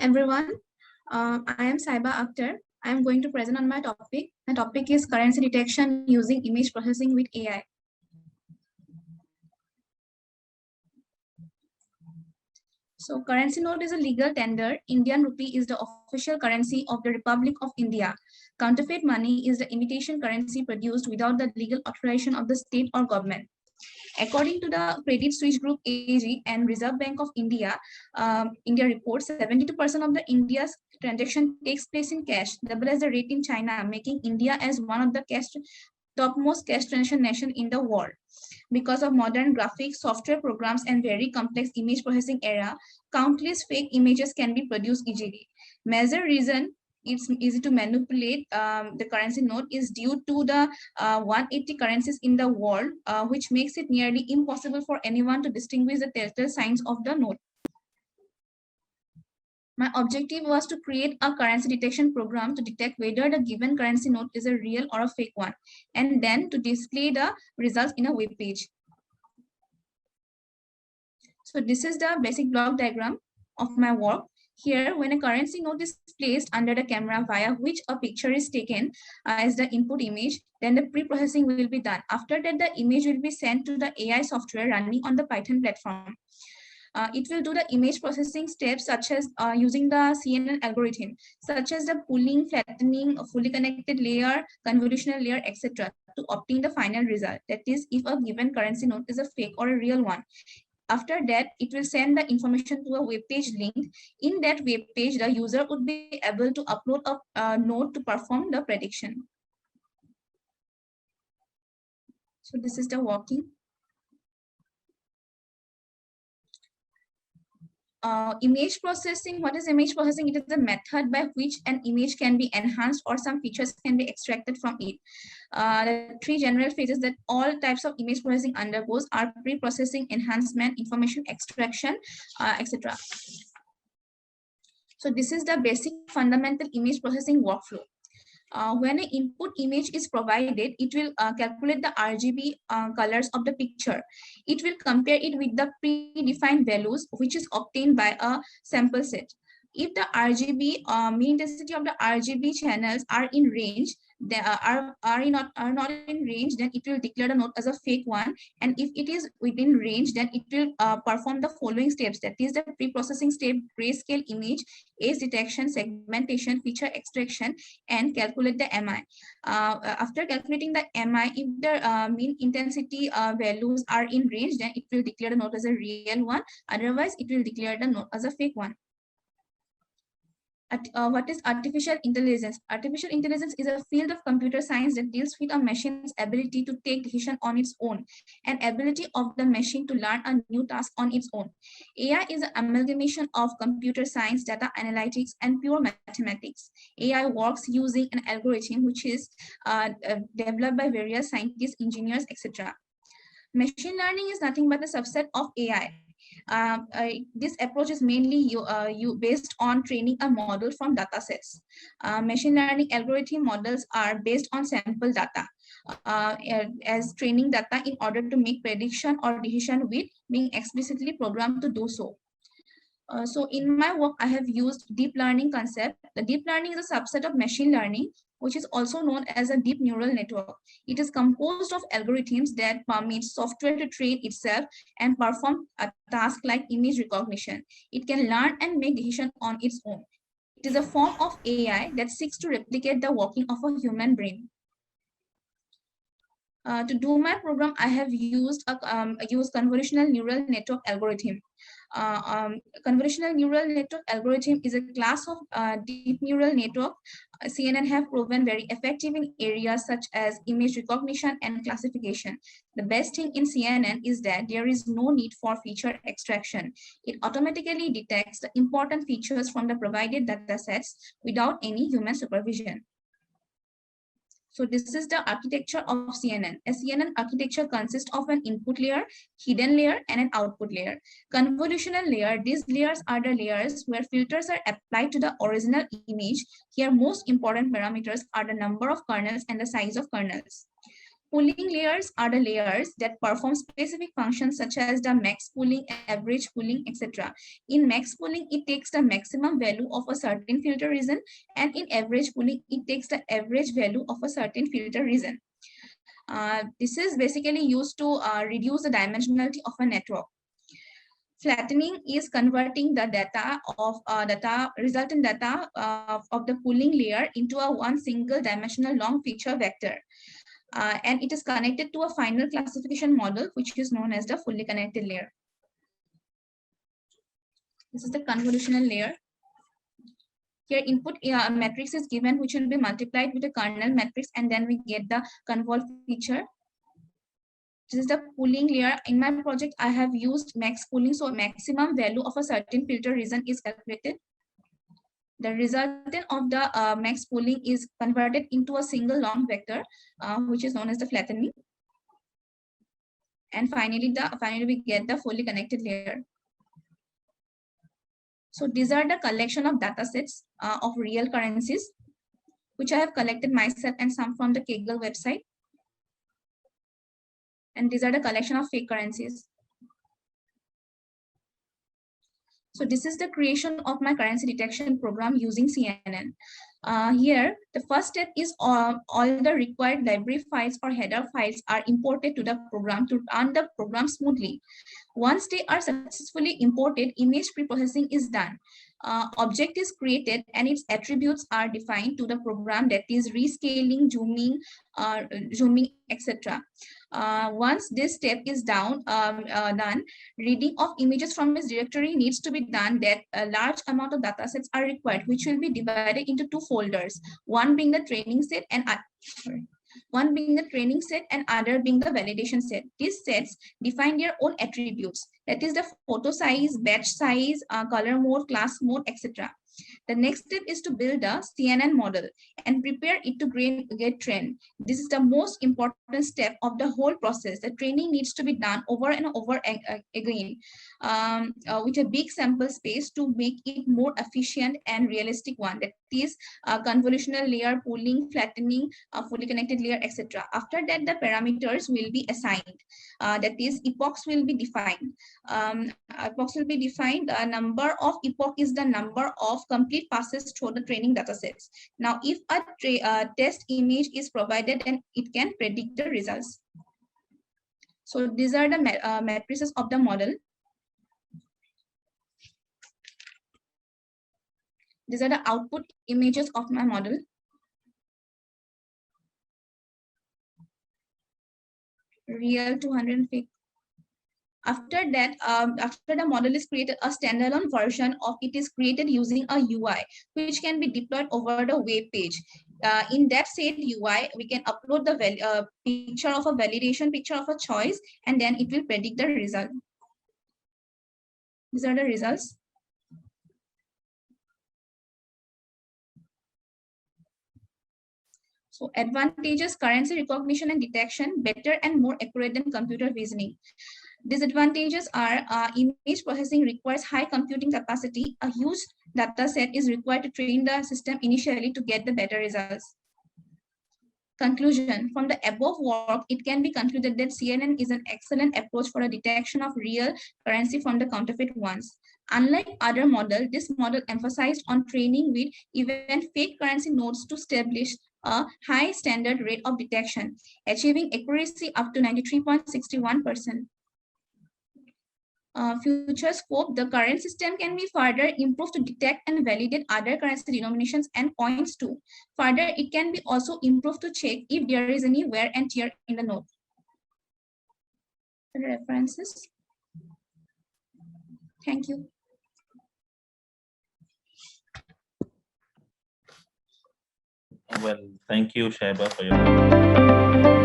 everyone. I am Shaiba Akhter. I am going to present on my topic. My topic is currency detection using image processing with AI. So currency note is a legal tender. Indian rupee is the official currency of the Republic of India. Counterfeit money is the imitation currency produced without the legal authorization of the state or government. According to the Credit Suisse Group AG and Reserve Bank of India, India reports 72% of the India's transaction takes place in cash, double as the rate in China, making India as one of the topmost cash transaction nation in the world. Because of modern graphics, software programs, and very complex image processing era, countless fake images can be produced easily. Major reason it's easy to manipulate the currency note is due to the 180 currencies in the world, which makes it nearly impossible for anyone to distinguish the telltale signs of the note. My objective was to create a currency detection program to detect whether the given currency note is a real or a fake one, and then to display the results in a web page. So this is the basic block diagram of my work. Here, when a currency note is placed under the camera via which a picture is taken as the input image, then the pre-processing will be done. After that, the image will be sent to the AI software running on the Python platform. It will do the image processing steps such as using the CNN algorithm, such as the pooling, flattening, a fully connected layer, convolutional layer, etc. to obtain the final result. That is, if a given currency note is a fake or a real one. After that, it will send the information to a web page link. In that web page, the user would be able to upload a node to perform the prediction. So this is the working. Image processing. What is image processing? It is the method by which an image can be enhanced or some features can be extracted from it. The three general phases that all types of image processing undergoes are pre-processing, enhancement, information extraction, etc. So this is the basic fundamental image processing workflow. When an input image is provided, it will calculate the RGB colors of the picture. It will compare it with the predefined values, which is obtained by a sample set. If the RGB mean intensity of the RGB channels are in range, they are not in range, then it will declare the note as a fake one. And if it is within range, then it will perform the following steps. That is the pre-processing step: grayscale image, age detection, segmentation, feature extraction, and calculate the MI. After calculating the MI, if the mean intensity values are in range, then it will declare the note as a real one. Otherwise, it will declare the note as a fake one. What is artificial intelligence? Artificial intelligence is a field of computer science that deals with a machine's ability to take decision on its own, and ability of the machine to learn a new task on its own. AI is an amalgamation of computer science, data analytics, and pure mathematics. AI works using an algorithm which is developed by various scientists, engineers, etc. Machine learning is nothing but a subset of AI. This approach is mainly based on training a model from datasets. Machine learning algorithm models are based on sample data as training data in order to make prediction or decision with being explicitly programmed to do so. So in my work, I have used deep learning concept. The deep learning is a subset of machine learning, which is also known as a deep neural network. It is composed of algorithms that permit software to train itself and perform a task like image recognition. It can learn and make decisions on its own. It is a form of AI that seeks to replicate the working of a human brain. To do my program, I have used convolutional neural network algorithm. Convolutional neural network algorithm is a class of deep neural network. CNN have proven very effective in areas such as image recognition and classification. The best thing in CNN is that there is no need for feature extraction. It automatically detects the important features from the provided datasets without any human supervision. So this is the architecture of CNN. A CNN architecture consists of an input layer, hidden layer, and an output layer. Convolutional layer, these layers are the layers where filters are applied to the original image. Here, most important parameters are the number of kernels and the size of kernels. Pooling layers are the layers that perform specific functions such as the max pooling, average pooling, etc. In max pooling, it takes the maximum value of a certain filter region, and in average pooling, it takes the average value of a certain filter region. This is basically used to reduce the dimensionality of a network. Flattening is converting the resultant data of the pooling layer into a one single dimensional long feature vector. And it is connected to a final classification model, which is known as the fully connected layer. This is the convolutional layer. Here input matrix is given, which will be multiplied with a kernel matrix, and then we get the convol feature. This is the pooling layer. In my project, I have used max pooling, so maximum value of a certain filter region is calculated. The resultant of the max pooling is converted into a single long vector, which is known as the flattening. And finally we get the fully connected layer. So these are the collection of data sets of real currencies, which I have collected myself and some from the Kaggle website. And these are the collection of fake currencies. So this is the creation of my currency detection program using CNN. Here, the first step is all the required library files or header files are imported to the program to run the program smoothly. Once they are successfully imported, image preprocessing is done. Object is created and its attributes are defined to the program, that is rescaling, zooming, etc. Once this step is done, reading of images from this directory needs to be done. That a large amount of datasets are required, which will be divided into two folders, one being the training set and other being the validation set. These sets define their own attributes, that is the photo size, batch size, color mode, class mode, etc. The next step is to build a CNN model and prepare it to get trained. This is the most important step of the whole process. The training needs to be done over and over again with a big sample space to make it more efficient and realistic one. That is convolutional layer, pooling, flattening, fully connected layer, etc. After that, the parameters will be assigned. That is, epochs will be defined. Epochs will be defined. The number of epoch is the number of complete passes through the training datasets. Now, if a test image is provided, then it can predict the results. So these are the matrices of the model. These are the output images of my model. Real 200 fake. After that, after the model is created, a standalone version of it is created using a UI, which can be deployed over the web page. In that said UI, we can upload the picture of a validation, picture of a choice, and then it will predict the result. These are the results. So advantages: currency recognition and detection, better and more accurate than computer visioning. Disadvantages are image processing requires high computing capacity. A huge data set is required to train the system initially to get the better results. Conclusion: from the above work, it can be concluded that CNN is an excellent approach for a detection of real currency from the counterfeit ones. Unlike other models, this model emphasized on training with even fake currency nodes to establish a high standard rate of detection, achieving accuracy up to 93.61%. Future scope: the current system can be further improved to detect and validate other currency denominations and coins too. Further, it can be also improved to check if there is any wear and tear in the node. References. Thank you. Well, thank you, Shaiba, for your